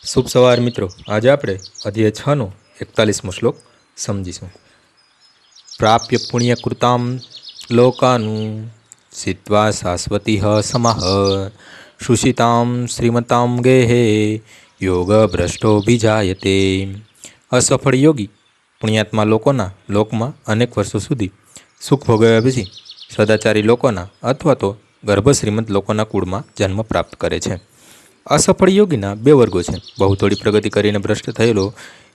શુભ સવાર મિત્રો। આજે આપણે અધ્યાય 6નો 41મો શ્લોક સમજીશું। પ્રાપ્ય પુણ્યકૃતામ લોકાનું સિત્વા શાશ્વતી સમઃ શુષિતામ શ્રીમતામ ગેહે યોગ ભ્રષ્ટોભિજાયતે। અસફળ યોગી પુણ્યાત્મા લોકોના લોકમાં અનેક વર્ષો સુધી સુખ ભોગવ્યા પછી સદાચારી લોકોના અથવા તો ગર્ભ શ્રીમંત લોકોના કુળમાં જન્મ પ્રાપ્ત કરે છે। અસફળ યોગીના બે વર્ગો છે। બહુ થોડી પ્રગતિ કરીને ભ્રષ્ટ થયેલો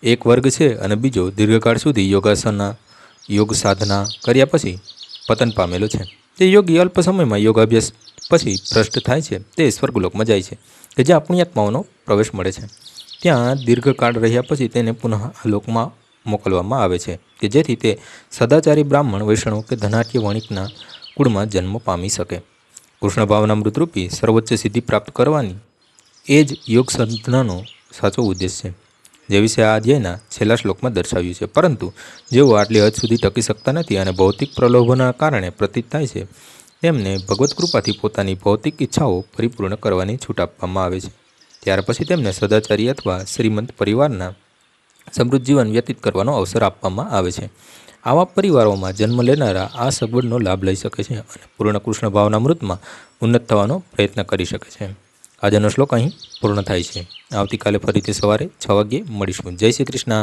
એક વર્ગ છે અને બીજો દીર્ઘકાળ સુધી યોગ સાધના કર્યા પછી પતન પામેલો છે। તે યોગી અલ્પ સમયમાં યોગાભ્યાસ પછી ભ્રષ્ટ થાય છે તે સ્વર્ગલોકમાં જાય છે કે જ્યાં પુણ્યાત્માઓનો પ્રવેશ મળે છે। ત્યાં દીર્ઘકાળ રહ્યા પછી તેને પુનઃ આ લોકમાં મોકલવામાં આવે છે કે જેથી તે સદાચારી બ્રાહ્મણ વૈષ્ણવ કે ધનાઢ્ય વણિકના કુળમાં જન્મ પામી શકે। કૃષ્ણ ભાવના મૃતરૂપી સર્વોચ્ચ સિદ્ધિ પ્રાપ્ત કરવાની એ જ યોગ સાધનાનો સાચો ઉદ્દેશ છે, જે વિશે આ અધ્યાયના છેલ્લા શ્લોકમાં દર્શાવ્યું છે। પરંતુ જેઓ આટલી હદ સુધી ટકી શકતા નથી અને ભૌતિક પ્રલોભનના કારણે પ્રતીત થાય છે, તેમને ભગવત કૃપાથી પોતાની ભૌતિક ઈચ્છાઓ પરિપૂર્ણ કરવાની છૂટ આપવામાં આવે છે। ત્યાર પછી તેમને સદાચારી અથવા શ્રીમંત પરિવારના સમૃદ્ધ જીવન વ્યતીત કરવાનો અવસર આપવામાં આવે છે। આવા પરિવારોમાં જન્મ લેનારા આ સગવડનો લાભ લઈ શકે છે અને પૂર્ણ કૃષ્ણ ભાવના મૃતમાં ઉન્નત થવાનો પ્રયત્ન કરી શકે છે। આજનો શ્લોક અહીં પૂર્ણ થાય છે। આવતીકાલે ફરીથી સવારે 6 વાગ્યે મળીશું। જય શ્રી કૃષ્ણ।